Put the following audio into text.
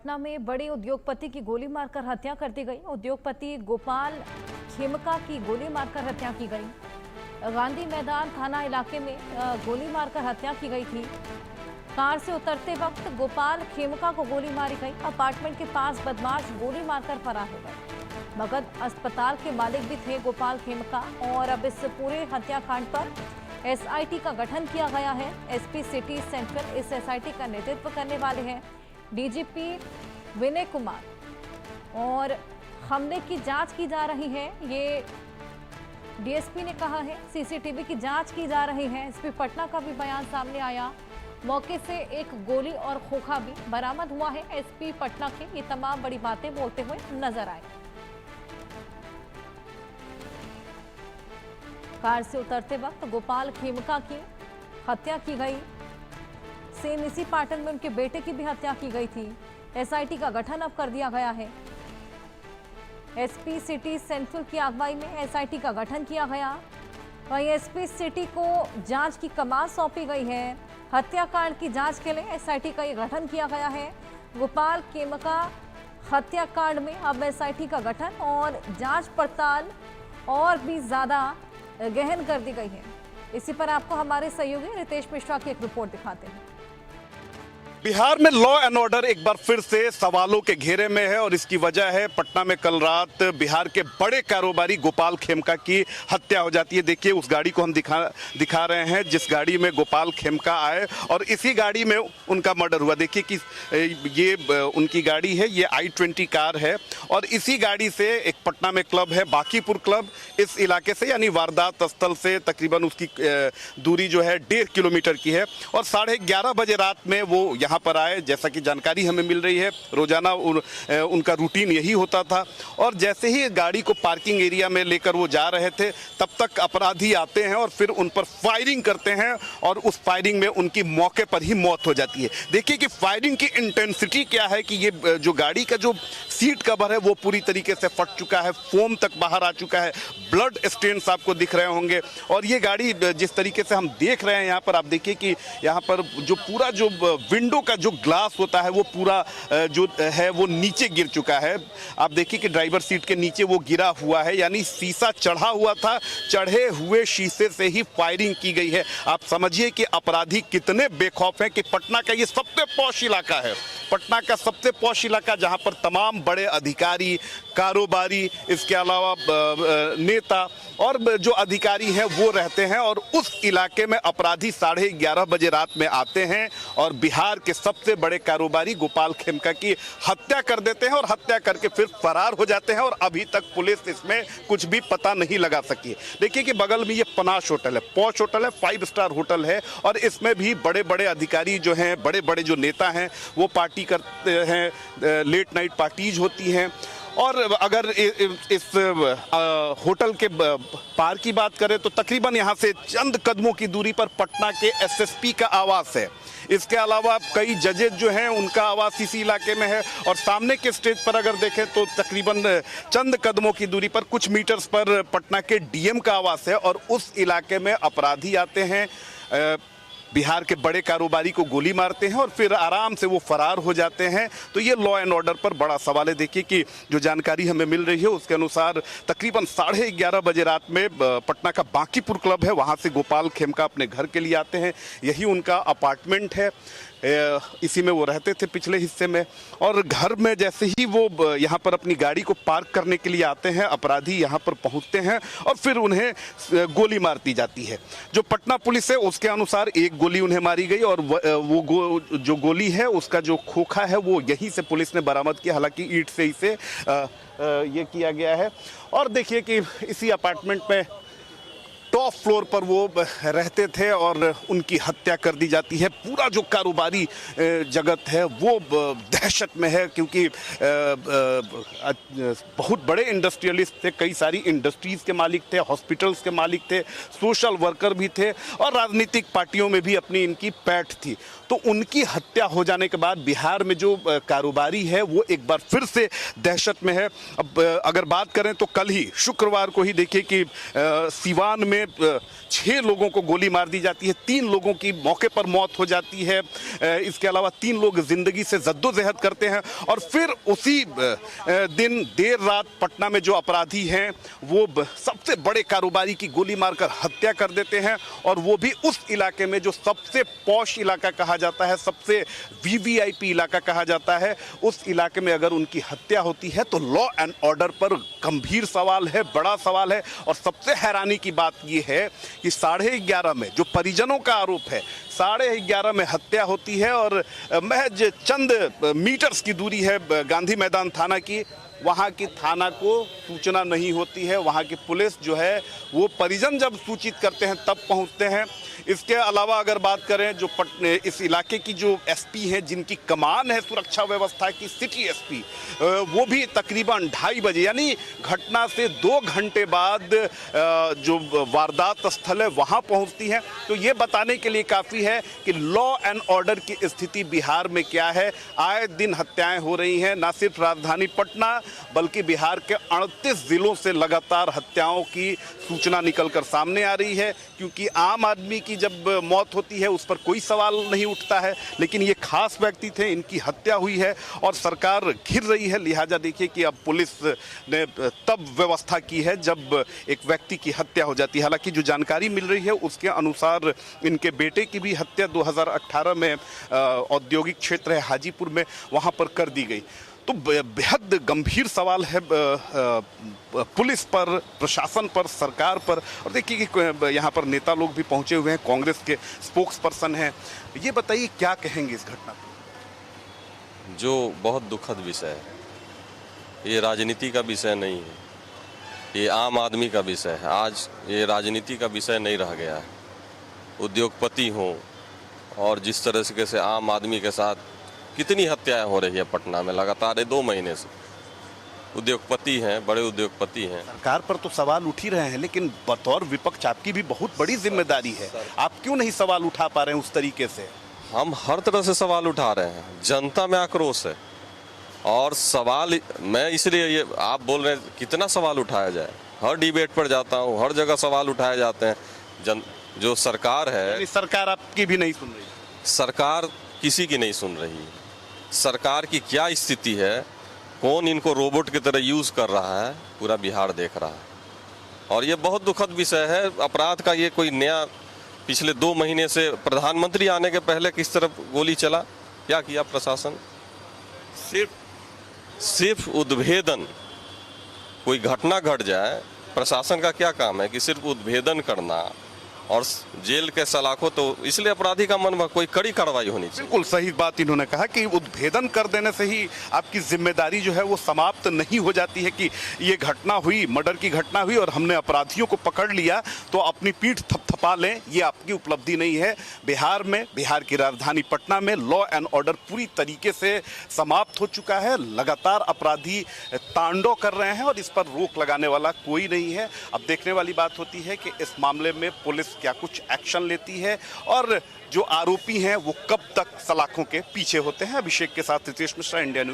पटना में बड़े उद्योगपति की गोली मारकर हत्या कर दी गई। उद्योगपति गोपाल खेमका की गोली मारकर हत्या की गई। गांधी मैदान थाना इलाके में गोली मारकर हत्या की गई थी। कार से उतरते वक्त गोपाल खेमका को गोली मारी गई। अपार्टमेंट के पास बदमाश गोली मारकर फरार हो गए। मगध अस्पताल के मालिक भी थे गोपाल खेमका। और अब इस पूरे हत्याकांड पर एसआईटी का गठन किया गया है। एसपी सिटी सेंट्रल इस एसआईटी का नेतृत्व करने वाले हैं डीजीपी विनय कुमार। और हमले की जांच की जा रही है, ये डीएसपी ने कहा है। सीसीटीवी की जांच की जा रही है। एसपी पटना का भी बयान सामने आया। मौके से एक गोली और खोखा भी बरामद हुआ है। एसपी पटना के ये तमाम बड़ी बातें बोलते हुए नजर आए। कार से उतरते वक्त गोपाल खेमका की हत्या की गई। सेम इसी पैटर्न में उनके बेटे की भी हत्या की गई थी। एसआईटी का गठन अब कर दिया गया है। एसपी सिटी सेंट्रल की अगुवाई में एसआईटी का गठन किया गया। वहीं एसपी सिटी को जांच की कमान सौंपी गई है। हत्याकांड की जांच के लिए एसआईटी का ये गठन किया गया है। गोपाल खेमका हत्याकांड में अब एसआईटी का गठन और जांच पड़ताल और भी ज्यादा गहन कर दी गई है। इसी पर आपको हमारे सहयोगी रितेश मिश्रा की एक रिपोर्ट दिखाते हैं। बिहार में लॉ एंड ऑर्डर एक बार फिर से सवालों के घेरे में है और इसकी वजह है पटना में कल रात बिहार के बड़े कारोबारी गोपाल खेमका की हत्या हो जाती है। देखिए उस गाड़ी को हम दिखा रहे हैं जिस गाड़ी में गोपाल खेमका आए और इसी गाड़ी में उनका मर्डर हुआ। देखिए कि ये उनकी गाड़ी है, ये I-20 कार है और इसी गाड़ी से एक पटना में क्लब है बांकीपुर क्लब, इस इलाके से यानी वारदात स्थल से तकरीबन उसकी दूरी जो है 1.5 किलोमीटर की है। और 11:30 बजे रात में वो यहाँ पर आए। जैसा कि जानकारी हमें मिल रही है, रोजाना उनका रूटीन यही होता था। और जैसे ही गाड़ी को पार्किंग एरिया में लेकर वो जा रहे थे तब तक अपराधी आते हैं और फिर उन पर फायरिंग करते हैं और उस फायरिंग में उनकी मौके पर ही मौत हो जाती है। देखिए कि फायरिंग की इंटेंसिटी क्या है कि ये जो गाड़ी का जो सीट कवर है वो पूरी तरीके से फट चुका है, फोम तक बाहर आ चुका है, ब्लड स्टेन्स आपको दिख रहे होंगे। और ये गाड़ी जिस तरीके से हम देख रहे हैं यहाँ पर, आप देखिए कि यहाँ पर जो पूरा जो विंडो का जो ग्लास होता है वो पूरा जो है वो नीचे गिर चुका है। आप देखिए कि ड्राइवर सीट के नीचे वो गिरा हुआ है, यानी शीशा चढ़ा हुआ था, चढ़े हुए शीशे से ही फायरिंग की गई है। आप समझिए कि अपराधी कितने बेखौफ हैं कि पटना का ये सबसे पॉश इलाका है, पटना का सबसे पॉश इलाका जहां पर तमाम बड़े अधिकारी, कारोबारी, इसके अलावा नेता और जो अधिकारी हैं वो रहते हैं। और उस इलाके में अपराधी 11:30 बजे रात में आते हैं और बिहार के सबसे बड़े कारोबारी गोपाल खेमका की हत्या कर देते हैं और हत्या करके फिर फरार हो जाते हैं। और अभी तक पुलिस इसमें कुछ भी पता नहीं लगा सकी। देखिए कि बगल में ये पनाश होटल है, पॉश होटल है, 5 स्टार होटल है और इसमें भी बड़े बड़े अधिकारी जो हैं, बड़े बड़े जो नेता हैं वो पार्टी करते हैं, लेट नाइट पार्टीज होती हैं। और अगर इस होटल के पार की बात करें तो तकरीबन यहाँ से चंद कदमों की दूरी पर पटना के एसएसपी का आवास है। इसके अलावा कई जजेज जो हैं उनका आवास इसी इलाके में है। और सामने के स्टेज पर अगर देखें तो तकरीबन चंद कदमों की दूरी पर कुछ मीटर्स पर पटना के डीएम का आवास है। और उस इलाके में अपराधी आते हैं, बिहार के बड़े कारोबारी को गोली मारते हैं और फिर आराम से वो फरार हो जाते हैं। तो ये लॉ एंड ऑर्डर पर बड़ा सवाल है। देखिए कि जो जानकारी हमें मिल रही है उसके अनुसार तकरीबन 11:30 बजे रात में पटना का बांकीपुर क्लब है, वहाँ से गोपाल खेमका अपने घर के लिए आते हैं। यही उनका अपार्टमेंट है, इसी में वो रहते थे पिछले हिस्से में। और घर में जैसे ही वो यहाँ पर अपनी गाड़ी को पार्क करने के लिए आते हैं, अपराधी यहाँ पर पहुँचते हैं और फिर उन्हें गोली मार दी जाती है। जो पटना पुलिस है उसके अनुसार एक गोली उन्हें मारी गई और जो गोली है उसका जो खोखा है वो यहीं से पुलिस ने बरामद किया। हालांकि ईंट से इसे ये किया गया है। और देखिए कि इसी अपार्टमेंट में टॉप फ्लोर पर वो रहते थे और उनकी हत्या कर दी जाती है। पूरा जो कारोबारी जगत है वो दहशत में है, क्योंकि बहुत बड़े इंडस्ट्रियलिस्ट थे, कई सारी इंडस्ट्रीज़ के मालिक थे, हॉस्पिटल्स के मालिक थे, सोशल वर्कर भी थे और राजनीतिक पार्टियों में भी अपनी इनकी पैठ थी। तो उनकी हत्या हो जाने के बाद बिहार में जो कारोबारी है वो एक बार फिर से दहशत में है। अब अगर बात करें तो कल ही शुक्रवार को ही देखिए कि सिवान में 6 लोगों को गोली मार दी जाती है, 3 लोगों की मौके पर मौत हो जाती है। इसके अलावा 3 लोग जिंदगी से जद्दोजहद करते हैं और फिर उसी दिन देर रात पटना में जो अपराधी हैं वो सबसे बड़े कारोबारी की गोली मारकर हत्या कर देते हैं, और वो भी उस इलाके में जो सबसे पॉश इलाका कहा जाता है, सबसे वीवीआईपी इलाका कहा जाता है। उस इलाके में अगर उनकी हत्या होती है तो लॉ एंड ऑर्डर पर गंभीर सवाल है, बड़ा सवाल है। और सबसे हैरानी की बात यह है कि 11:30 में, जो परिजनों का आरोप है, 11:30 में हत्या होती है और महज चंद मीटर्स की दूरी है गांधी मैदान थाना की, वहाँ की थाना को सूचना नहीं होती है। वहाँ की पुलिस जो है वो परिजन जब सूचित करते हैं तब पहुँचते हैं। इसके अलावा अगर बात करें जो इस इलाके की जो एसपी हैं, जिनकी कमान है सुरक्षा व्यवस्था की, सिटी एसपी, वो भी तकरीबन 2:30 बजे यानी घटना से 2 घंटे बाद जो वारदात स्थल है वहाँ पहुँचती हैं। तो ये बताने के लिए काफ़ी है कि लॉ एंड ऑर्डर की स्थिति बिहार में क्या है। आए दिन हत्याएं हो रही हैं, ना सिर्फ राजधानी पटना बल्कि बिहार के 38 जिलों से लगातार हत्याओं की सूचना निकलकर सामने आ रही है। क्योंकि आम आदमी की जब मौत होती है उस पर कोई सवाल नहीं उठता है, लेकिन ये खास व्यक्ति थे, इनकी हत्या हुई है और सरकार घिर रही है। लिहाजा देखिए कि अब पुलिस ने तब व्यवस्था की है जब एक व्यक्ति की हत्या हो जाती है। हालांकि जो जानकारी मिल रही है उसके अनुसार इनके बेटे की भी हत्या 2018 में औद्योगिक क्षेत्र है हाजीपुर में, वहाँ पर कर दी गई। तो बेहद गंभीर सवाल है पुलिस पर, प्रशासन पर, सरकार पर। और देखिए कि यहाँ पर नेता लोग भी पहुँचे हुए हैं, कांग्रेस के स्पोक्स पर्सन हैं। ये बताइए क्या कहेंगे इस घटना पर? जो बहुत दुखद विषय है, ये राजनीति का विषय नहीं है, ये आम आदमी का विषय है। आज ये राजनीति का विषय नहीं रह गया है। उद्योगपति हों और जिस तरह से आम आदमी के साथ कितनी हत्याएं हो रही है पटना में लगातार 2 महीने से। उद्योगपति हैं, बड़े उद्योगपति हैं। सरकार पर तो सवाल उठ ही रहे हैं, लेकिन बतौर विपक्ष आपकी भी बहुत बड़ी जिम्मेदारी है। आप क्यों नहीं सवाल उठा पा रहे हैं उस तरीके से? हम हर तरह से सवाल उठा रहे हैं, जनता में आक्रोश है और सवाल मैं इसलिए ये आप बोल रहे हैं कितना सवाल उठाया जाए। हर डिबेट पर जाता हूँ, हर जगह सवाल उठाए जाते हैं। जो सरकार है, सरकार आपकी भी नहीं सुन रही। सरकार किसी की नहीं सुन रही। सरकार की क्या स्थिति है, कौन इनको रोबोट की तरह यूज़ कर रहा है, पूरा बिहार देख रहा है। और ये बहुत दुखद विषय है। अपराध का ये कोई नया, पिछले 2 महीने से प्रधानमंत्री आने के पहले किस तरह गोली चला, क्या किया प्रशासन? सिर्फ उद्भेदन। कोई घटना घट जाए, प्रशासन का क्या काम है कि सिर्फ उद्भेदन करना और जेल के सलाखों, तो इसलिए अपराधी का मन में कोई कड़ी कार्रवाई होनी चाहिए। बिल्कुल सही बात इन्होंने कहा कि उद्भेदन कर देने से ही आपकी जिम्मेदारी जो है वो समाप्त नहीं हो जाती है कि ये घटना हुई, मर्डर की घटना हुई और हमने अपराधियों को पकड़ लिया तो अपनी पीठ थपथपा लें, ये आपकी उपलब्धि नहीं है। बिहार में, बिहार की राजधानी पटना में लॉ एंड ऑर्डर पूरी तरीके से समाप्त हो चुका है। लगातार अपराधी तांडव कर रहे हैं और इस पर रोक लगाने वाला कोई नहीं है। अब देखने वाली बात होती है कि इस मामले में पुलिस क्या कुछ एक्शन लेती है और जो आरोपी हैं वो कब तक सलाखों के पीछे होते हैं। अभिषेक के साथ रितेश मिश्रा, इंडिया न्यूज़।